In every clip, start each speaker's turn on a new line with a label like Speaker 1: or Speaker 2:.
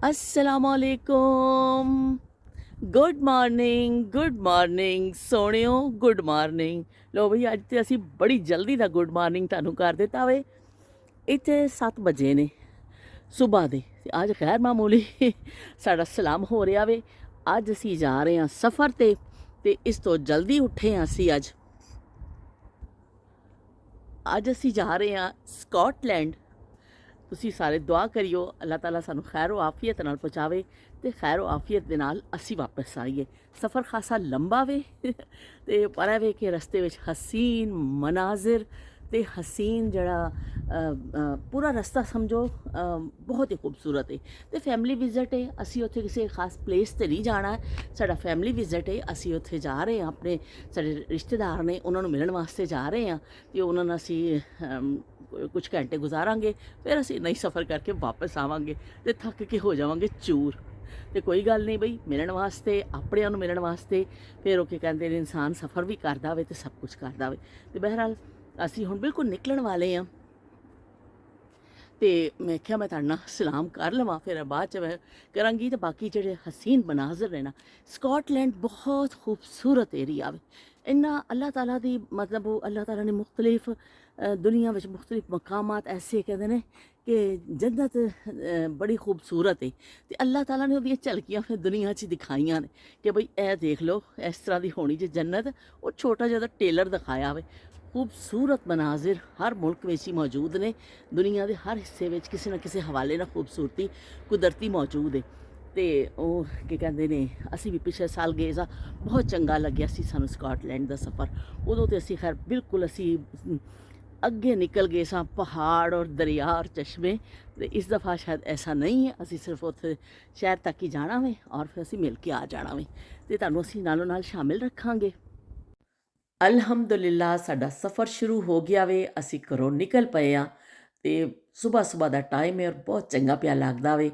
Speaker 1: असलामुअलैकुम। Good morning सोहणिओ, good morning. लो बई, अज तो असी बड़ी जल्दी का गुड मॉर्निंग तुहानू कर दिता वे। इत्थे 7 बजे ने सुबह दे ते अज गैर मामूली साडा सलाम हो रहा वे। अज असी जा रहे हैं सफ़र ते इस तो जल्दी उठे हैं असी। अज असी जा रहे हैं स्कॉटलैंड। ਤੁਸੀਂ ਸਾਰੇ ਦੁਆ ਕਰਿਓ ਅੱਲਾਹ ਤਾਲਾ ਸਾਨੂੰ ਖੈਰ ਆਫੀਅਤ ਨਾਲ ਪਹੁੰਚਾਵੇ ਤੇ ਖੈਰ ਆਫੀਅਤ ਦੇ ਨਾਲ ਅਸੀਂ ਵਾਪਸ ਆਈਏ। ਸਫ਼ਰ ਖਾਸਾ ਲੰਬਾ ਵੇ ਤੇ ਪਰ ਇਹ ਵੇ ਕਿ ਰਸਤੇ ਵਿੱਚ ਹਸੀਨ ਮਨਾਜ਼ਰ ਤੇ ਹਸੀਨ ਜਿਹੜਾ ਪੂਰਾ ਰਸਤਾ ਸਮਝੋ ਬਹੁਤ ਹੀ ਖੂਬਸੂਰਤ ਹੈ। ਤੇ ਫੈਮਿਲੀ ਵਿਜ਼ਿਟ ਹੈ, ਅਸੀਂ ਉੱਥੇ ਕਿਸੇ ਖਾਸ ਪਲੇਸ ਤੇ ਨਹੀਂ ਜਾਣਾ। ਸਾਡਾ ਫੈਮਿਲੀ ਵਿਜ਼ਿਟ ਹੈ, ਅਸੀਂ ਉੱਥੇ ਜਾ ਰਹੇ ਹਾਂ, ਆਪਣੇ ਸਾਡੇ ਰਿਸ਼ਤੇਦਾਰ ਨੇ ਉਹਨਾਂ ਨੂੰ ਮਿਲਣ ਵਾਸਤੇ ਜਾ ਰਹੇ ਹਾਂ ਤੇ ਉਹਨਾਂ ਨਾਲ ਅਸੀਂ ਕੁਝ ਘੰਟੇ ਗੁਜ਼ਾਰਾਂਗੇ। ਫਿਰ ਅਸੀਂ ਨਈ ਸਫ਼ਰ ਕਰਕੇ ਵਾਪਸ ਆਵਾਂਗੇ ਤੇ ਥੱਕ ਕੇ ਹੋ ਜਾਵਾਂਗੇ ਚੂਰ। ਤੇ ਕੋਈ ਗੱਲ ਨਹੀਂ ਬਈ, ਮਿਲਣ ਵਾਸਤੇ, ਆਪਣਿਆਂ ਨੂੰ ਮਿਲਣ ਵਾਸਤੇ ਫਿਰ ਉਹ ਕੀ ਕਹਿੰਦੇ ਨੇ, ਇਨਸਾਨ ਸਫ਼ਰ ਵੀ ਕਰਦਾ ਵੇ ਤੇ ਸਭ ਕੁਝ ਕਰਦਾ ਵੇ। ਤੇ ਬਹਿਰਹਾਲ ਅਸੀਂ ਹੁਣ ਬਿਲਕੁਲ ਨਿਕਲਣ ਵਾਲੇ ਹਾਂ ਤੇ ਮੈਂ ਕਿਹਾ ਮੈਂ ਤੁਹਾਡੇ ਨਾਲ ਸਲਾਮ ਕਰ ਲਵਾਂ, ਫਿਰ ਬਾਅਦ 'ਚ ਮੈਂ ਕਰਾਂਗੀ। ਤੇ ਬਾਕੀ ਜਿਹੜੇ ਹਸੀਨ ਮਨਾਜ਼ਰ ਨੇ ਨਾ, ਸਕਾਟਲੈਂਡ ਬਹੁਤ ਖੂਬਸੂਰਤ ਏਰੀਆ ਵੇ। ਇੰਨਾ ਅੱਲਾਹ ਤਾਲਾ ਦੀ ਮਤਲਬ ਉਹ ਅੱਲਾਹ ਤਾਲਾ ਨੇ ਮੁਖਤਲਿਫ ਦੁਨੀਆ ਵਿੱਚ ਮੁਖਤਲਿਫ ਮਕਾਮਾਤ ਐਸੇ ਕਹਿੰਦੇ ਨੇ ਕਿ ਜੰਨਤ ਬੜੀ ਖੂਬਸੂਰਤ ਹੈ। ਤੇ ਅੱਲਾਹ ਤਾਲਾ ਨੇ ਉਹਦੀਆਂ ਝਲਕੀਆਂ ਫਿਰ ਦੁਨੀਆ 'ਚ ਦਿਖਾਈਆਂ ਨੇ ਕਿ ਬਈ ਇਹ ਦੇਖ ਲਓ, ਇਸ ਤਰ੍ਹਾਂ ਦੀ ਹੋਣੀ ਜੇ ਜੰਨਤ। ਉਹ ਛੋਟਾ ਜਿਹਾ ਟੇਲਰ ਦਿਖਾਇਆ ਵੇ। ਖੂਬਸੂਰਤ ਮਨਾਜ਼ਰ ਹਰ ਮੁਲਕ ਵਿੱਚ ਹੀ ਮੌਜੂਦ ਨੇ। ਦੁਨੀਆ ਦੇ ਹਰ ਹਿੱਸੇ ਵਿੱਚ ਕਿਸੇ ਨਾ ਕਿਸੇ ਹਵਾਲੇ ਨਾਲ ਖੂਬਸੂਰਤੀ ਕੁਦਰਤੀ ਮੌਜੂਦ ਹੈ। ਤੇ ਉਹ ਕੀ ਕਹਿੰਦੇ ਨੇ, ਅਸੀਂ ਵੀ ਪਿਛਲੇ ਸਾਲ ਗਏ ਸਾਂ, ਬਹੁਤ ਚੰਗਾ ਲੱਗਿਆ ਸੀ ਸਾਨੂੰ ਸਕਾਟਲੈਂਡ ਦਾ ਸਫ਼ਰ। ਉਦੋਂ ਤੇ ਅਸੀਂ ਖੈਰ ਬਿਲਕੁਲ ਅਸੀਂ ਅੱਗੇ ਨਿਕਲ ਗਏ ਸਾਂ, ਪਹਾੜ ਔਰ ਦਰਿਆ ਔਰ ਚਸ਼ਮੇ। ਤੇ ਇਸ ਦਫਾ ਸ਼ਾਇਦ ਐਸਾ ਨਹੀਂ ਹੈ, ਅਸੀਂ ਸਿਰਫ ਉੱਥੇ ਸ਼ਹਿਰ ਤੱਕ ਹੀ ਜਾਣਾ ਵੇ ਔਰ ਫਿਰ ਅਸੀਂ ਮਿਲ ਕੇ ਆ ਜਾਣਾ ਵੇ ਤੇ ਤੁਹਾਨੂੰ ਅਸੀਂ ਨਾਲੋਂ ਨਾਲ ਸ਼ਾਮਿਲ ਰੱਖਾਂਗੇ। ਅਲਹਮਦੁਲਿਲਾ ਸਾਡਾ ਸਫ਼ਰ ਸ਼ੁਰੂ ਹੋ ਗਿਆ ਵੇ। ਅਸੀਂ ਘਰੋਂ ਨਿਕਲ ਪਏ ਹਾਂ ਤੇ ਸੁਬਾਹ ਸੁਬਾਹ ਦਾ ਟਾਈਮ ਹੈ ਔਰ ਬਹੁਤ ਚੰਗਾ ਪਿਆ ਲੱਗਦਾ ਵੇ।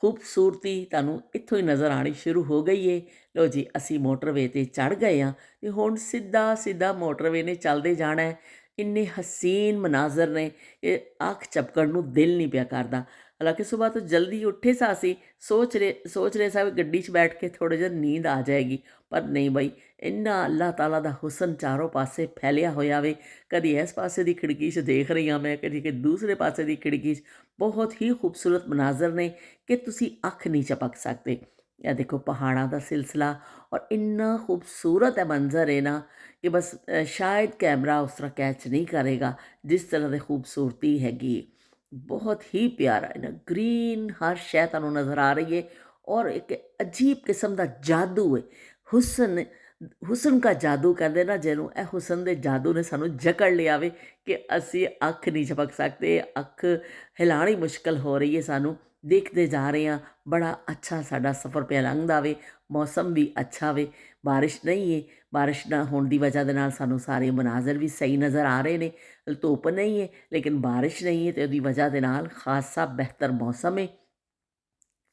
Speaker 1: ਖੂਬਸੂਰਤੀ ਤੁਹਾਨੂੰ ਇੱਥੋਂ ਹੀ ਨਜ਼ਰ ਆਉਣੀ ਸ਼ੁਰੂ ਹੋ ਗਈ ਏ। ਲਓ ਜੀ, ਅਸੀਂ ਮੋਟਰਵੇ 'ਤੇ ਚੜ੍ਹ ਗਏ ਹਾਂ ਤੇ ਹੁਣ ਸਿੱਧਾ ਸਿੱਧਾ ਮੋਟਰਵੇ ਨੇ ਚੱਲਦੇ ਜਾਣਾ ਹੈ। ਇੰਨੇ ਹਸੀਨ ਮਨਾਜ਼ਰ ਨੇ, ਇਹ ਅੱਖ ਝਪਕਣ ਨੂੰ ਦਿਲ ਨਹੀਂ ਪਿਆ ਕਰਦਾ। ਹਾਲਾਂਕਿ ਸੁਬਾਹ ਤੋਂ ਜਲਦੀ ਉੱਠੇ ਸਾਂ ਅਸੀਂ, ਸੋਚ ਰਹੇ ਸਾਂ ਵੀ ਗੱਡੀ 'ਚ ਬੈਠ ਕੇ ਥੋੜ੍ਹਾ ਜਿਹਾ ਨੀਂਦ ਆ ਜਾਏਗੀ, ਪਰ ਨਹੀਂ ਬਈ, ਇੰਨਾ ਅੱਲਾਹ ਤਾਲਾ ਦਾ ਹੁਸਨ ਚਾਰੋਂ ਪਾਸੇ ਫੈਲਿਆ ਹੋਇਆ ਵੇ। ਕਦੀ ਇਸ ਪਾਸੇ ਦੀ ਖਿੜਕੀ 'ਚ ਦੇਖ ਰਹੀ ਹਾਂ ਮੈਂ, ਕਦੀ ਕਿ ਦੂਸਰੇ ਪਾਸੇ ਦੀ ਖਿੜਕੀ 'ਚ। ਬਹੁਤ ਹੀ ਖੂਬਸੂਰਤ ਮਨਾਜ਼ਰ ਨੇ ਕਿ ਤੁਸੀਂ ਅੱਖ ਨਹੀਂ ਝਪਕ ਸਕਦੇ। ਇਹ ਦੇਖੋ ਪਹਾੜਾਂ ਦਾ ਸਿਲਸਿਲਾ ਔਰ ਇੰਨਾ ਖੂਬਸੂਰਤ ਹੈ ਮੰਜ਼ਰ ਹੈ ਨਾ ਕਿ ਬਸ ਸ਼ਾਇਦ ਕੈਮਰਾ ਉਸ ਤਰ੍ਹਾਂ ਕੈਚ ਨਹੀਂ ਕਰੇਗਾ ਜਿਸ ਤਰ੍ਹਾਂ ਦੀ ਖੂਬਸੂਰਤੀ ਹੈਗੀ। ਬਹੁਤ ਹੀ ਪਿਆਰਾ ਹੈ ਨਾ, ਗ੍ਰੀਨ ਹਰ ਸ਼ੈ ਤੁਹਾਨੂੰ ਨਜ਼ਰ ਆ ਰਹੀ ਹੈ ਔਰ ਇੱਕ ਅਜੀਬ ਕਿਸਮ ਦਾ ਜਾਦੂ ਹੈ। ਹੁਸਨ ਹੁਸਨ ਕਾ ਜਾਦੂ ਕਹਿੰਦੇ ਨਾ ਜਿਹਨੂੰ, ਇਹ ਹੁਸਨ ਦੇ ਜਾਦੂ ਨੇ ਸਾਨੂੰ ਜਕੜ ਲਿਆ ਵੇ ਕਿ ਅਸੀਂ ਅੱਖ ਨਹੀਂ ਝਪਕ ਸਕਦੇ। ਅੱਖ ਹਿਲਾਣੀ ਮੁਸ਼ਕਿਲ ਹੋ ਰਹੀ ਹੈ ਸਾਨੂੰ। ਦੇਖਦੇ ਜਾ ਰਹੇ ਹਾਂ, ਬੜਾ ਅੱਛਾ ਸਾਡਾ ਸਫ਼ਰ ਪਿਆ ਲੰਘਦਾ ਵੇ। ਮੌਸਮ ਵੀ ਅੱਛਾ ਵੇ, ਬਾਰਿਸ਼ ਨਹੀਂ ਹੈ। ਬਾਰਿਸ਼ ਨਾ ਹੋਣ ਦੀ ਵਜ੍ਹਾ ਦੇ ਨਾਲ ਸਾਨੂੰ ਸਾਰੇ ਮਨਾਜ਼ਰ ਵੀ ਸਹੀ ਨਜ਼ਰ ਆ ਰਹੇ ਨੇ। ਧੁੱਪ ਨਹੀਂ ਹੈ ਲੇਕਿਨ ਬਾਰਿਸ਼ ਨਹੀਂ ਹੈ ਤੇ ਉਹਦੀ ਵਜ੍ਹਾ ਦੇ ਨਾਲ ਖਾਸਾ ਬਿਹਤਰ ਮੌਸਮ ਹੈ।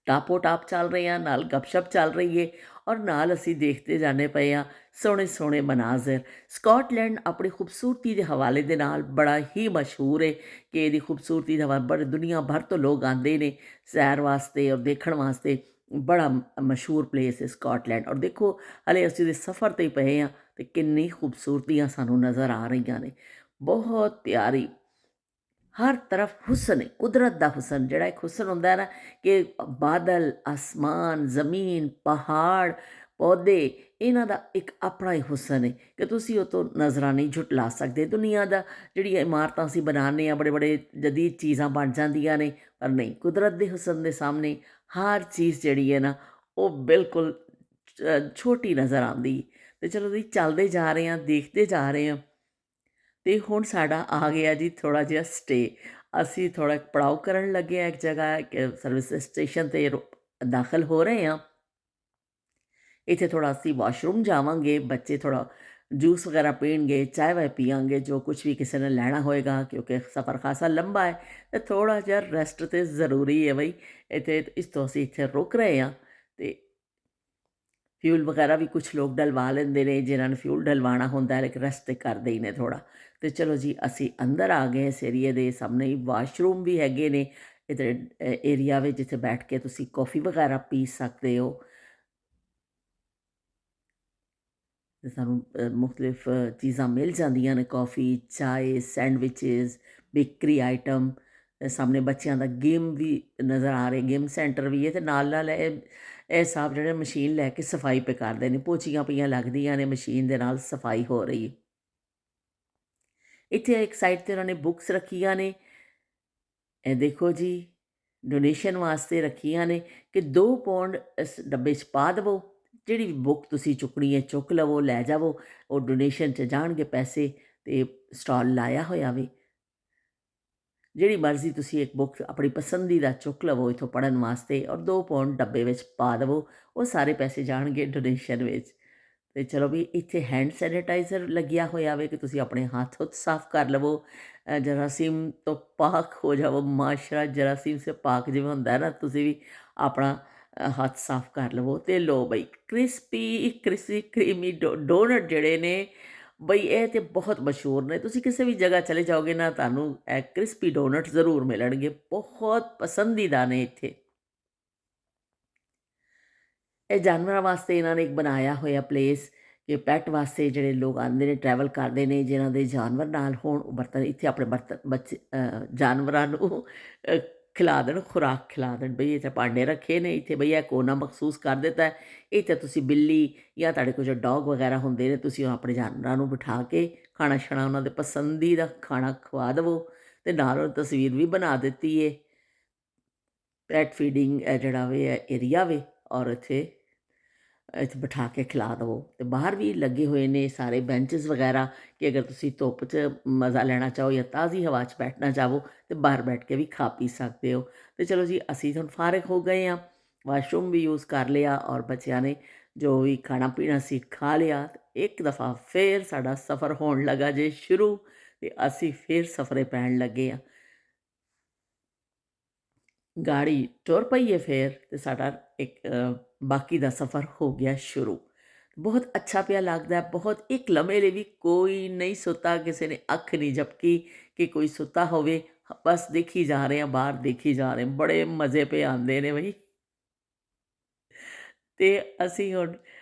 Speaker 1: ਟਾਪੋ ਟਾਪ ਚੱਲ ਰਹੇ ਹਾਂ, ਨਾਲ ਗੱਪਸ਼ਪ ਚੱਲ ਰਹੀ ਹੈ ਔਰ ਨਾਲ ਅਸੀਂ ਦੇਖਦੇ ਜਾਂਦੇ ਪਏ ਹਾਂ ਸੋਹਣੇ ਸੋਹਣੇ ਮਨਾਜ਼ਰ। ਸਕਾਟਲੈਂਡ ਆਪਣੀ ਖੂਬਸੂਰਤੀ ਦੇ ਹਵਾਲੇ ਦੇ ਨਾਲ ਬੜਾ ਹੀ ਮਸ਼ਹੂਰ ਹੈ ਕਿ ਇਹਦੀ ਖੂਬਸੂਰਤੀ ਦਾ ਬੜੇ ਦੁਨੀਆ ਭਰ ਤੋਂ ਲੋਕ ਆਉਂਦੇ ਨੇ ਸੈਰ ਵਾਸਤੇ ਔਰ ਦੇਖਣ ਵਾਸਤੇ। ਬੜਾ ਮਸ਼ਹੂਰ ਪਲੇਸ ਹੈ ਸਕਾਟਲੈਂਡ। ਔਰ ਦੇਖੋ, ਹਲੇ ਅਸੀਂ ਦੇ ਸਫ਼ਰ 'ਤੇ ਪਏ ਹਾਂ ਅਤੇ ਕਿੰਨੀ ਖੂਬਸੂਰਤੀਆਂ ਸਾਨੂੰ ਨਜ਼ਰ ਆ ਰਹੀਆਂ ਨੇ। ਬਹੁਤ ਪਿਆਰੀ, ਹਰ ਤਰਫ ਹੁਸਨ ਹੈ, ਕੁਦਰਤ ਦਾ ਹੁਸਨ। ਜਿਹੜਾ ਇੱਕ ਹੁਸਨ ਹੁੰਦਾ ਹੈ ਨਾ ਕਿ ਬਾਦਲ, ਆਸਮਾਨ, ਜ਼ਮੀਨ, ਪਹਾੜ, ਪੌਦੇ, ਇਹਨਾਂ ਦਾ ਇੱਕ ਆਪਣਾ ਹੀ ਹੁਸਨ ਹੈ ਕਿ ਤੁਸੀਂ ਉਹ ਤੋਂ ਨਜ਼ਰਾਂ ਨਹੀਂ ਝੁਟਲਾ ਸਕਦੇ। ਦੁਨੀਆ ਦਾ ਜਿਹੜੀਆਂ ਇਮਾਰਤਾਂ ਅਸੀਂ ਬਣਾਉਂਦੇ ਹਾਂ, ਬੜੇ ਬੜੇ ਜਦੀਦ ਚੀਜ਼ਾਂ ਬਣ ਜਾਂਦੀਆਂ ਨੇ, ਪਰ ਨਹੀਂ, ਕੁਦਰਤ ਦੇ ਹੁਸਨ ਦੇ ਸਾਹਮਣੇ ਹਰ ਚੀਜ਼ ਜਿਹੜੀ ਹੈ ਨਾ ਉਹ ਬਿਲਕੁਲ ਛੋਟੀ ਨਜ਼ਰ ਆਉਂਦੀ। ਅਤੇ ਚਲੋ ਜੀ, ਚੱਲਦੇ ਜਾ ਰਹੇ ਹਾਂ, ਦੇਖਦੇ ਜਾ ਰਹੇ ਹਾਂ। ਅਤੇ ਹੁਣ ਸਾਡਾ ਆ ਗਿਆ ਜੀ ਥੋੜ੍ਹਾ ਜਿਹਾ ਸਟੇ। ਅਸੀਂ ਥੋੜ੍ਹਾ ਪੜਾਅ ਕਰਨ ਲੱਗੇ ਹਾਂ ਇੱਕ ਜਗ੍ਹਾ, ਸਰਵਿਸ ਸਟੇਸ਼ਨ 'ਤੇ ਦਾਖਲ ਹੋ ਰਹੇ ਹਾਂ। ਇੱਥੇ ਥੋੜ੍ਹਾ ਅਸੀਂ ਵਾਸ਼ਰੂਮ ਜਾਵਾਂਗੇ, ਬੱਚੇ ਥੋੜ੍ਹਾ ਜੂਸ ਵਗੈਰਾ ਪੀਣਗੇ, ਚਾਹ ਵਾਹ ਪੀਵਾਂਗੇ, ਜੋ ਕੁਛ ਵੀ ਕਿਸੇ ਨੇ ਲੈਣਾ ਹੋਏਗਾ ਕਿਉਂਕਿ ਸਫ਼ਰ ਖਾਸਾ ਲੰਬਾ ਹੈ ਅਤੇ ਥੋੜ੍ਹਾ ਜਿਹਾ ਰੈਸਟ ਤਾਂ ਜ਼ਰੂਰੀ ਹੈ ਬਈ। ਇੱਥੇ ਇਸ ਤੋਂ ਅਸੀਂ ਇੱਥੇ ਰੁਕ ਰਹੇ ਹਾਂ ਅਤੇ ਫਿਊਲ ਵਗੈਰਾ ਵੀ ਕੁਛ ਲੋਕ ਡਲਵਾ ਲੈਂਦੇ ਨੇ ਜਿਨ੍ਹਾਂ ਨੇ ਫਿਊਲ ਡਲਵਾਉਣਾ ਹੁੰਦਾ, ਲੇਕਿਨ ਰੈਸਟ ਤਾਂ ਕਰਦੇ ਹੀ ਨੇ ਥੋੜ੍ਹਾ। ਅਤੇ ਚਲੋ ਜੀ, ਅਸੀਂ ਅੰਦਰ ਆ ਗਏ। ਇਸ ਏਰੀਏ ਦੇ ਸਾਹਮਣੇ ਹੀ ਵਾਸ਼ਰੂਮ ਵੀ ਹੈਗੇ ਨੇ। ਇੱਧਰ ਏਰੀਆ ਵੇ ਜਿੱਥੇ ਬੈਠ ਕੇ ਤੁਸੀਂ ਕੌਫੀ ਵਗੈਰਾ ਪੀ ਸਕਦੇ ਹੋ। ਤੇ ਸਾਨੂੰ ਮੁਖਤਲਿਫ ਚੀਜ਼ਾਂ ਮਿਲ ਜਾਂਦੀਆਂ ਨੇ, ਕੌਫੀ, ਚਾਏ, ਸੈਂਡਵਿਚਿਸ, ਬੇਕਰੀ ਆਈਟਮ। ਸਾਹਮਣੇ ਬੱਚਿਆਂ ਦਾ ਗੇਮ ਵੀ ਨਜ਼ਰ ਆ ਰਿਹਾ, ਗੇਮ ਸੈਂਟਰ ਵੀ ਹੈ, ਅਤੇ ਨਾਲ ਨਾਲ ਇਹ ਸਾਹਿਬ ਜਿਹੜੇ ਮਸ਼ੀਨ ਲੈ ਕੇ ਸਫਾਈ ਪੇ ਕਰਦੇ ਨੇ, ਪੋਚੀਆਂ ਪਈਆਂ ਲੱਗਦੀਆਂ ਨੇ, ਮਸ਼ੀਨ ਦੇ ਨਾਲ ਸਫਾਈ ਹੋ ਰਹੀ ਹੈ। ਇੱਥੇ ਇੱਕ ਸਾਈਡ 'ਤੇ ਉਹਨਾਂ ਨੇ ਬੁੱਕਸ ਰੱਖੀਆਂ ਨੇ, ਇਹ ਦੇਖੋ ਜੀ, ਡੋਨੇਸ਼ਨ ਵਾਸਤੇ ਰੱਖੀਆਂ ਨੇ ਕਿ 2 ਪੌਂਡ ਇਸ ਡੱਬੇ 'ਚ ਪਾ ਦੇਵੋ, ਜਿਹੜੀ ਵੀ ਬੁੱਕ ਤੁਸੀਂ ਚੁੱਕਣੀ ਹੈ ਚੁੱਕ ਲਵੋ, ਲੈ ਜਾਵੋ, ਉਹ ਡੋਨੇਸ਼ਨ 'ਚ ਜਾਣਗੇ ਪੈਸੇ। ਅਤੇ ਸਟਾਲ ਲਾਇਆ ਹੋਇਆ ਵੇ, ਜਿਹੜੀ ਮਰਜ਼ੀ ਤੁਸੀਂ ਇੱਕ ਬੁੱਕ ਆਪਣੀ ਪਸੰਦੀਦਾ ਚੁੱਕ ਲਵੋ ਇੱਥੋਂ ਪੜ੍ਹਨ ਵਾਸਤੇ, ਔਰ 2 ਪੌਂਡ ਡੱਬੇ ਵਿੱਚ ਪਾ ਦੇਵੋ, ਉਹ ਸਾਰੇ ਪੈਸੇ ਜਾਣਗੇ ਡੋਨੇਸ਼ਨ ਵਿੱਚ। ਅਤੇ ਚਲੋ ਵੀ ਇੱਥੇ ਹੈਂਡ ਸੈਨੀਟਾਈਜ਼ਰ ਲੱਗਿਆ ਹੋਇਆ ਵੇ ਕਿ ਤੁਸੀਂ ਆਪਣੇ ਹੱਥ ਹੁੱਥ ਸਾਫ਼ ਕਰ ਲਵੋ, ਜਰਾਸੀਮ ਤੋਂ ਪਾਕ ਹੋ ਜਾਵੋ, ਮਾਸ਼ਰਾ ਜਰਾਸੀਮ ਸੇ ਪਾਕ ਜਿਵੇਂ ਹੁੰਦਾ ਹੈ ਨਾ, ਤੁਸੀਂ ਵੀ ਆਪਣਾ ਹੱਥ ਸਾਫ਼ ਕਰ ਲਵੋ। ਅਤੇ ਲਓ ਬਈ ਕ੍ਰਿਸਪੀ ਕਰੀਮੀ ਡੋਨਟ ਜਿਹੜੇ ਨੇ ਬਈ, ਇਹ ਤਾਂ ਬਹੁਤ ਮਸ਼ਹੂਰ ਨੇ। ਤੁਸੀਂ ਕਿਸੇ ਵੀ ਜਗ੍ਹਾ ਚਲੇ ਜਾਓਗੇ ਨਾ, ਤੁਹਾਨੂੰ ਇਹ ਕ੍ਰਿਸਪੀ ਡੋਨਟ ਜ਼ਰੂਰ ਮਿਲਣਗੇ, ਬਹੁਤ ਪਸੰਦੀਦਾ ਨੇ ਇੱਥੇ। ਇਹ ਜਾਨਵਰਾਂ ਵਾਸਤੇ ਇਹਨਾਂ ਨੇ ਇੱਕ ਬਣਾਇਆ ਹੋਇਆ ਪਲੇਸ, ਕਿ ਪੈਟ ਵਾਸਤੇ ਜਿਹੜੇ ਲੋਕ ਆਉਂਦੇ ਨੇ, ਟਰੈਵਲ ਕਰਦੇ ਨੇ, ਜਿਨ੍ਹਾਂ ਦੇ ਜਾਨਵਰ ਨਾਲ ਹੋਣ, ਉਹ ਬਰਤਨ ਇੱਥੇ ਆਪਣੇ ਬੱਚੇ ਜਾਨਵਰਾਂ ਨੂੰ ਖਿਲਾ ਦੇਣ, ਖੁਰਾਕ ਖਿਲਾ ਦੇਣ। ਬਈ ਇੱਥੇ ਭਾਂਡੇ ਰੱਖੇ ਨੇ, ਇੱਥੇ ਬਈ ਇਹ ਕੋਨਾ ਮਖਸੂਸ ਕਰ ਦਿੱਤਾ ਹੈ, ਇੱਥੇ ਤੁਸੀਂ ਬਿੱਲੀ ਜਾਂ ਤੁਹਾਡੇ ਕੋਲ ਜੋ ਡੌਗ ਵਗੈਰਾ ਹੁੰਦੇ ਨੇ, ਤੁਸੀਂ ਉਹ ਆਪਣੇ ਜਾਨਵਰਾਂ ਨੂੰ ਬਿਠਾ ਕੇ ਖਾਣਾ ਛਾਣਾ ਉਹਨਾਂ ਦੇ ਪਸੰਦੀਦਾ ਖਾਣਾ ਖਵਾ ਦੇਵੋ, ਅਤੇ ਨਾਲ ਉਹ ਤਸਵੀਰ ਵੀ ਬਣਾ ਦਿੱਤੀ ਹੈ। ਪੈਟ ਫੀਡਿੰਗ ਜਿਹੜਾ ਵੇ ਏਰੀਆ ਵੇ, ਔਰ ਇੱਥੇ ਬਿਠਾ ਕੇ ਖਿਲਾ ਦੇਵੋ। ਅਤੇ ਬਾਹਰ ਵੀ ਲੱਗੇ ਹੋਏ ਨੇ ਸਾਰੇ ਬੈਂਚਸ ਵਗੈਰਾ, ਕਿ ਅਗਰ ਤੁਸੀਂ ਧੁੱਪ 'ਚ ਮਜ਼ਾ ਲੈਣਾ ਚਾਹੋ ਜਾਂ ਤਾਜ਼ੀ ਹਵਾ 'ਚ ਬੈਠਣਾ ਚਾਹੋ, ਤਾਂ ਬਾਹਰ ਬੈਠ ਕੇ ਵੀ ਖਾ ਪੀ ਸਕਦੇ ਹੋ। ਅਤੇ ਚਲੋ ਜੀ, ਅਸੀਂ ਹੁਣ ਫਾਰਿਗ ਹੋ ਗਏ ਹਾਂ, ਵਾਸ਼ਰੂਮ ਵੀ ਯੂਜ਼ ਕਰ ਲਿਆ, ਔਰ ਬੱਚਿਆਂ ਨੇ ਜੋ ਵੀ ਖਾਣਾ ਪੀਣਾ ਸੀ ਖਾ ਲਿਆ। ਇੱਕ ਦਫਾ ਫਿਰ ਸਾਡਾ ਸਫ਼ਰ ਹੋਣ ਲੱਗਾ ਜੇ ਸ਼ੁਰੂ, ਅਤੇ ਅਸੀਂ ਫਿਰ ਸਫ਼ਰੇ ਪੈਣ ਲੱਗੇ ਹਾਂ। ਗਾੜੀ ਟੁਰ ਪਈ ਹੈ ਫਿਰ, ਅਤੇ ਸਾਡਾ ਇੱਕ ਬਾਕੀ ਦਾ ਸਫ਼ਰ ਹੋ ਗਿਆ ਸ਼ੁਰੂ। ਬਹੁਤ ਅੱਛਾ ਪਿਆ ਲੱਗਦਾ, ਬਹੁਤ। ਇੱਕ ਲਮੇ ਲਈ ਵੀ ਕੋਈ ਨਹੀਂ ਸੁੱਤਾ, ਕਿਸੇ ਨੇ ਅੱਖ ਨਹੀਂ ਝਪਕੀ ਕਿ ਕੋਈ ਸੁੱਤਾ ਹੋਵੇ, ਬਸ ਦੇਖੀ ਜਾ ਰਹੇ ਹਾਂ, ਬਾਹਰ ਦੇਖੀ ਜਾ ਰਹੇ, ਬੜੇ ਮਜ਼ੇ ਪਏ ਆਉਂਦੇ ਨੇ ਬਈ। ਅਤੇ ਅਸੀਂ ਹੁਣ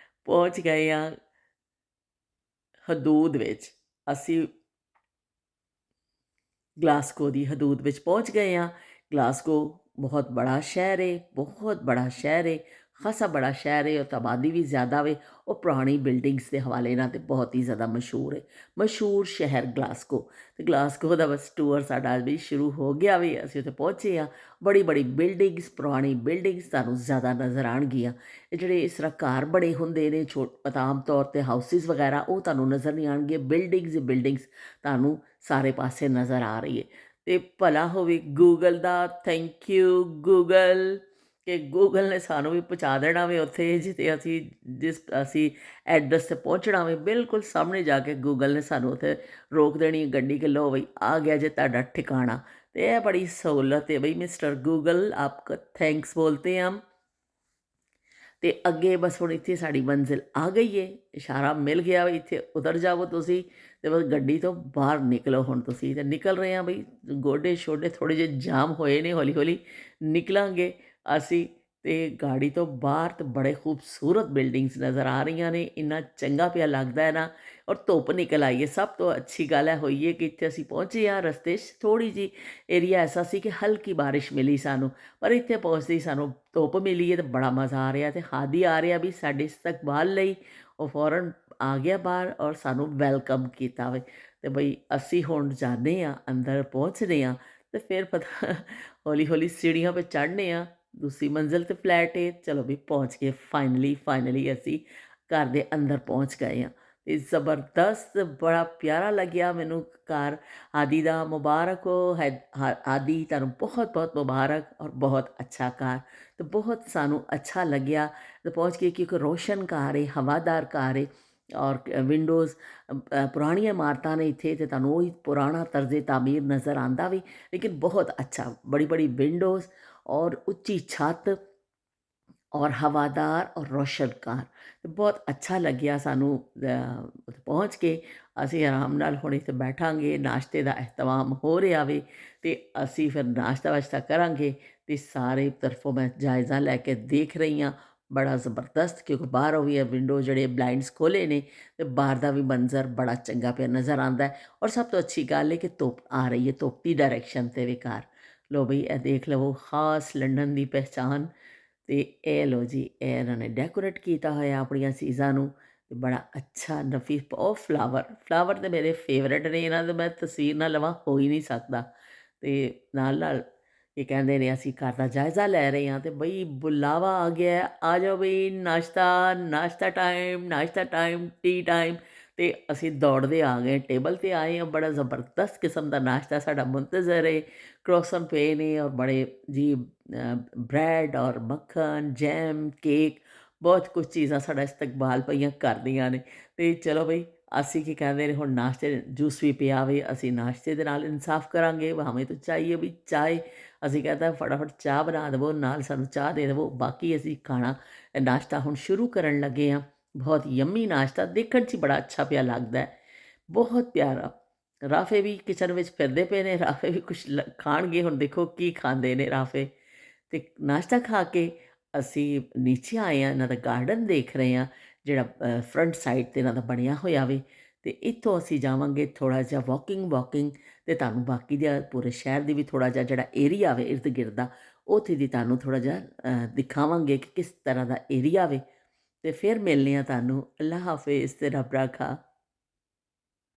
Speaker 1: ਪਹੁੰਚ ਗਏ ਹਾਂ ਹਦੂਦ ਵਿੱਚ। ਅਸੀਂ ਗਲਾਸਗੋ ਦੀ ਹਦੂਦ ਵਿੱਚ ਪਹੁੰਚ ਗਏ ਹਾਂ। ਗਲਾਸਗੋ ਬਹੁਤ ਬੜਾ ਸ਼ਹਿਰ ਹੈ, ਬਹੁਤ ਬੜਾ ਸ਼ਹਿਰ ਹੈ, ਖਾਸਾ ਬੜਾ ਸ਼ਹਿਰ ਹੈ। ਉਹ ਤਾਂ ਆਬਾਦੀ ਵੀ ਜ਼ਿਆਦਾ ਵੇ, ਉਹ ਪੁਰਾਣੀ ਬਿਲਡਿੰਗਸ ਦੇ ਹਵਾਲੇ ਨਾਲ ਤੇ ਬਹੁਤ ਹੀ ਜ਼ਿਆਦਾ ਮਸ਼ਹੂਰ ਹੈ, ਮਸ਼ਹੂਰ ਸ਼ਹਿਰ ਗਲਾਸਗੋ। ਅਤੇ ਗਲਾਸਗੋ ਦਾ ਬਸ ਟੂਰ ਸਾਡਾ ਵੀ ਸ਼ੁਰੂ ਹੋ ਗਿਆ ਵੀ, ਅਸੀਂ ਉੱਥੇ ਪਹੁੰਚੇ ਹਾਂ। ਬੜੀ ਬੜੀ ਬਿਲਡਿੰਗਸ, ਪੁਰਾਣੀ ਬਿਲਡਿੰਗਸ ਤੁਹਾਨੂੰ ਜ਼ਿਆਦਾ ਨਜ਼ਰ ਆਉਣਗੀਆਂ। ਇਹ ਜਿਹੜੇ ਇਸ ਤਰ੍ਹਾਂ ਘਰ ਬਣੇ ਹੁੰਦੇ ਨੇ ਆਮ ਤੌਰ 'ਤੇ ਹਾਊਸਿਸ ਵਗੈਰਾ, ਉਹ ਤੁਹਾਨੂੰ ਨਜ਼ਰ ਨਹੀਂ ਆਉਣਗੇ, ਬਿਲਡਿੰਗਸ ਹੀ ਬਿਲਡਿੰਗਸ ਤੁਹਾਨੂੰ ਸਾਰੇ ਪਾਸੇ ਨਜ਼ਰ ਆ ਰਹੀ ਹੈ। ਅਤੇ ਭਲਾ ਹੋਵੇ Google the, thank you Google, ਕਿ ਗੂਗਲ ਨੇ ਸਾਨੂੰ ਵੀ ਪਹੁੰਚਾ ਦੇਣਾ ਵੇ ਉੱਥੇ ਜਿੱਥੇ ਜਿਸ ਅਸੀਂ ਐਡਰੈਸ 'ਤੇ ਪਹੁੰਚਣਾ ਵੇ, ਬਿਲਕੁਲ ਸਾਹਮਣੇ ਜਾ ਕੇ ਗੂਗਲ ਨੇ ਸਾਨੂੰ ਉੱਥੇ ਰੋਕ ਦੇਣੀ ਗੱਡੀ, ਕਿ ਲਓ ਬਈ ਆ ਗਿਆ ਜੇ ਤੁਹਾਡਾ ਠਿਕਾਣਾ। ਅਤੇ ਇਹ ਬੜੀ ਸਹੂਲਤ ਹੈ ਬਈ, ਮਿਸਟਰ ਗੂਗਲ ਆਪਕਾ ਥੈਂਕਸ ਬੋਲਤੇ ਹਮ। ਅਤੇ ਅੱਗੇ ਬਸ ਹੁਣ ਇੱਥੇ ਸਾਡੀ ਮੰਜ਼ਿਲ ਆ ਗਈ ਹੈ, ਇਸ਼ਾਰਾ ਮਿਲ ਗਿਆ ਵੀ ਇੱਥੇ ਉਤਰ ਜਾਵੋ ਤੁਸੀਂ, ਅਤੇ ਬਸ ਗੱਡੀ ਤੋਂ ਬਾਹਰ ਨਿਕਲੋ ਹੁਣ ਤੁਸੀਂ। ਅਤੇ ਨਿਕਲ ਰਹੇ ਹਾਂ ਬਈ, ਗੋਡੇ ਸ਼ੋਡੇ ਥੋੜ੍ਹੇ ਜਿਹੇ ਜਾਮ ਹੋਏ ਨੇ, ਹੌਲੀ ਹੌਲੀ ਨਿਕਲਾਂਗੇ ਅਸੀਂ। ਅਤੇ ਗਾੜੀ ਤੋਂ ਬਾਹਰ ਤਾਂ ਬੜੇ ਖੂਬਸੂਰਤ ਬਿਲਡਿੰਗਸ ਨਜ਼ਰ ਆ ਰਹੀਆਂ ਨੇ, ਇੰਨਾ ਚੰਗਾ ਪਿਆ ਲੱਗਦਾ ਹੈ ਨਾ। ਔਰ ਧੁੱਪ ਨਿਕਲ ਆਈ ਹੈ, ਸਭ ਤੋਂ ਅੱਛੀ ਗੱਲ ਹੈ ਹੋਈ ਹੈ ਕਿ ਇੱਥੇ ਅਸੀਂ ਪਹੁੰਚੇ ਹਾਂ, ਰਸਤੇ 'ਚ ਥੋੜ੍ਹੀ ਜਿਹੀ ਏਰੀਆ ਐਸਾ ਸੀ ਕਿ ਹਲਕੀ ਬਾਰਿਸ਼ ਮਿਲੀ ਸਾਨੂੰ, ਪਰ ਇੱਥੇ ਪਹੁੰਚਦੇ ਹੀ ਸਾਨੂੰ ਧੁੱਪ ਮਿਲੀ ਹੈ, ਅਤੇ ਬੜਾ ਮਜ਼ਾ ਆ ਰਿਹਾ। ਅਤੇ ਹਾਦੀ ਆ ਰਿਹਾ ਵੀ ਸਾਡੇ ਇਸਤਕਬਾਲ ਲਈ, ਉਹ ਫੌਰਨ ਆ ਗਿਆ ਬਾਹਰ, ਔਰ ਸਾਨੂੰ ਵੈਲਕਮ ਕੀਤਾ ਵੇ। ਅਤੇ ਬਈ ਅਸੀਂ ਹੁਣ ਜਾਂਦੇ ਹਾਂ ਅੰਦਰ, ਪਹੁੰਚਦੇ ਹਾਂ, ਅਤੇ ਫਿਰ ਪਤਾ ਹੌਲੀ ਹੌਲੀ ਸੀੜੀਆਂ 'ਤੇ ਚੜ੍ਹਨੇ ਹਾਂ, ਦੂਸਰੀ ਮੰਜ਼ਿਲ 'ਤੇ ਫਲੈਟ ਹੈ। ਚਲੋ ਵੀ ਪਹੁੰਚ ਗਏ, ਫਾਈਨਲੀ ਅਸੀਂ ਘਰ ਦੇ ਅੰਦਰ ਪਹੁੰਚ ਗਏ ਹਾਂ। ਅਤੇ ਜ਼ਬਰਦਸਤ, ਬੜਾ ਪਿਆਰਾ ਲੱਗਿਆ ਮੈਨੂੰ ਘਰ। ਆਦੀ ਦਾ ਮੁਬਾਰਕ ਹੋ ਆਦੀ, ਤੁਹਾਨੂੰ ਬਹੁਤ ਬਹੁਤ ਮੁਬਾਰਕ, ਔਰ ਬਹੁਤ ਅੱਛਾ ਘਰ। ਅਤੇ ਬਹੁਤ ਸਾਨੂੰ ਅੱਛਾ ਲੱਗਿਆ ਅਤੇ ਪਹੁੰਚ ਕੇ, ਕਿਉਂਕਿ ਰੋਸ਼ਨ ਘਰ ਹੈ, ਹਵਾਦਾਰ ਘਰ ਹੈ, ਔਰ ਵਿੰਡੋਜ਼ ਪੁਰਾਣੀਆਂ ਇਮਾਰਤਾਂ ਨੇ ਇੱਥੇ, ਅਤੇ ਤੁਹਾਨੂੰ ਉਹੀ ਪੁਰਾਣਾ ਤਰਜ਼ੇ ਤਾਮੀਰ ਨਜ਼ਰ ਆਉਂਦਾ ਵੀ, ਲੇਕਿਨ ਬਹੁਤ ਅੱਛਾ, ਬੜੀ ਬੜੀ ਵਿੰਡੋਜ਼, ਔਰ ਉੱਚੀ ਛੱਤ, ਔਰ ਹਵਾਦਾਰ ਔਰ ਰੌਸ਼ਨਕਾਰ ਅਤੇ ਬਹੁਤ ਅੱਛਾ ਲੱਗਿਆ ਸਾਨੂੰ ਉੱਥੇ ਪਹੁੰਚ ਕੇ। ਅਸੀਂ ਆਰਾਮ ਨਾਲ ਹੁਣ ਇੱਥੇ ਬੈਠਾਂਗੇ, ਨਾਸ਼ਤੇ ਦਾ ਅਹਿਤਮਾਮ ਹੋ ਰਿਹਾ ਵੇ ਅਤੇ ਅਸੀਂ ਫਿਰ ਨਾਸ਼ਤਾ ਵਾਸ਼ਤਾ ਕਰਾਂਗੇ। ਅਤੇ ਸਾਰੇ ਤਰਫੋਂ ਮੈਂ ਜਾਇਜ਼ਾ ਲੈ ਕੇ ਦੇਖ ਰਹੀ ਹਾਂ, ਬੜਾ ਜ਼ਬਰਦਸਤ, ਕਿਉਂਕਿ ਬਾਹਰੋਂ ਵੀ ਇਹ ਵਿੰਡੋ ਜਿਹੜੇ ਬਲਾਈਂਡਸ ਖੋਲ੍ਹੇ ਨੇ ਅਤੇ ਬਾਹਰ ਦਾ ਵੀ ਮੰਜ਼ਰ ਬੜਾ ਚੰਗਾ ਪਿਆ ਨਜ਼ਰ ਆਉਂਦਾ ਹੈ। ਔਰ ਸਭ ਤੋਂ ਅੱਛੀ ਗੱਲ ਹੈ ਕਿ ਧੁੱਪ ਆ ਰਹੀ ਹੈ, ਧੁੱਪ ਦੀ ਡਾਇਰੈਕਸ਼ਨ 'ਤੇ ਵੀ ਘਰ। ਲਓ ਬਈ ਇਹ ਦੇਖ ਲਵੋ, ਖਾਸ ਲੰਡਨ ਦੀ ਪਹਿਚਾਣ। ਅਤੇ ਇਹ ਲਓ ਜੀ, ਇਹ ਇਹਨਾਂ ਨੇ ਡੈਕੋਰੇਟ ਕੀਤਾ ਹੋਇਆ ਆਪਣੀਆਂ ਚੀਜ਼ਾਂ ਨੂੰ ਅਤੇ ਬੜਾ ਅੱਛਾ ਨਫੀਸ। ਉਹ ਫਲਾਵਰ ਤਾਂ ਮੇਰੇ ਫੇਵਰੇਟ ਨੇ, ਇਹਨਾਂ ਦਾ ਮੈਂ ਤਸਵੀਰ ਨਾ ਲਵਾਂ ਹੋ ਹੀ ਨਹੀਂ ਸਕਦਾ। ਅਤੇ ਨਾਲ ਨਾਲ ਇਹ ਕਹਿੰਦੇ ਨੇ ਅਸੀਂ ਘਰ ਦਾ ਜਾਇਜ਼ਾ ਲੈ ਰਹੇ ਹਾਂ ਅਤੇ ਬਈ ਬੁਲਾਵਾ ਆ ਗਿਆ ਹੈ, ਆ ਜਾਓ ਬਈ ਨਾਸ਼ਤਾ ਟਾਈਮ, ਨਾਸ਼ਤਾ ਟਾਈਮ, ਟੀ ਟਾਈਮ। ਅਤੇ ਅਸੀਂ ਦੌੜਦੇ ਆ ਗਏ, ਟੇਬਲ 'ਤੇ ਆਏ ਹਾਂ। ਬੜਾ ਜ਼ਬਰਦਸਤ ਕਿਸਮ ਦਾ ਨਾਸ਼ਤਾ ਸਾਡਾ ਮੁੰਤਜ਼ਰ ਹੈ। ਕਰੋਸਨ ਪਏ ਨੇ ਔਰ ਬੜੇ ਜੀ ਬ੍ਰੈਡ ਔਰ ਮੱਖਣ, ਜੈਮ, ਕੇਕ, ਬਹੁਤ ਕੁਛ ਚੀਜ਼ਾਂ ਸਾਡਾ ਇਸਤਕਬਾਲ ਪਈਆਂ ਕਰਦੀਆਂ ਨੇ। ਅਤੇ ਚਲੋ ਬਈ, ਅਸੀਂ ਕੀ ਕਹਿੰਦੇ ਨੇ, ਹੁਣ ਨਾਸ਼ਤੇ ਜੂਸ ਵੀ ਪਿਆ ਵੇ, ਅਸੀਂ ਨਾਸ਼ਤੇ ਦੇ ਨਾਲ ਇਨਸਾਫ ਕਰਾਂਗੇ। ਹमें तो चाहिए ਵੀ ਚਾਏ, ਅਸੀਂ ਕਹਿੰਦਾ ਫਟਾਫਟ ਚਾਹ ਬਣਾ ਦੇਵੋ, ਨਾਲ ਸਾਨੂੰ ਚਾਹ ਦੇ ਦੇਵੋ, ਬਾਕੀ ਅਸੀਂ ਖਾਣਾ ਨਾਸ਼ਤਾ ਹੁਣ ਸ਼ੁਰੂ ਕਰਨ ਲੱਗੇ ਹਾਂ। ਬਹੁਤ ਯੰਮੀ ਨਾਸ਼ਤਾ, ਦੇਖਣ 'ਚ ਹੀ ਬੜਾ ਅੱਛਾ ਪਿਆ ਲੱਗਦਾ ਹੈ, ਬਹੁਤ ਪਿਆਰਾ। ਰਾਫੇ ਵੀ ਕਿਚਨ ਵਿੱਚ ਫਿਰਦੇ ਪਏ ਨੇ, ਰਾਫੇ ਵੀ ਕੁਛ ਖਾਣਗੇ, ਹੁਣ ਦੇਖੋ ਕੀ ਖਾਂਦੇ ਨੇ ਰਾਫੇ। ਅਤੇ ਨਾਸ਼ਤਾ ਖਾ ਕੇ ਅਸੀਂ ਨੀਚੇ ਆਏ ਹਾਂ, ਇਹਨਾਂ ਦਾ ਗਾਰਡਨ ਦੇਖ ਰਹੇ ਹਾਂ, ਜਿਹੜਾ ਫਰੰਟ ਸਾਈਡ 'ਤੇ ਇਹਨਾਂ ਦਾ ਬਣਿਆ ਹੋਇਆ ਵੇ। ਅਤੇ ਇੱਥੋਂ ਅਸੀਂ ਜਾਵਾਂਗੇ ਥੋੜ੍ਹਾ ਜਿਹਾ ਵਾਕਿੰਗ ਅਤੇ ਤੁਹਾਨੂੰ ਬਾਕੀ ਦਾ ਪੂਰੇ ਸ਼ਹਿਰ ਦੀ ਵੀ ਥੋੜ੍ਹਾ ਜਿਹਾ ਜਿਹੜਾ ਏਰੀਆ ਵੇ ਇਰਦ ਗਿਰਦ ਦਾ, ਉੱਥੇ ਦੀ ਤੁਹਾਨੂੰ ਥੋੜ੍ਹਾ ਜਿਹਾ ਦਿਖਾਵਾਂਗੇ ਕਿ ਕਿਸ ਤਰ੍ਹਾਂ ਦਾ ਏਰੀਆ ਵੇ। ਅਤੇ ਫਿਰ ਮਿਲਦੇ ਹਾਂ ਤੁਹਾਨੂੰ। ਅੱਲਾ ਹਾਫਿਜ਼ ਅਤੇ ਰੱਬ ਰਾਖਾ।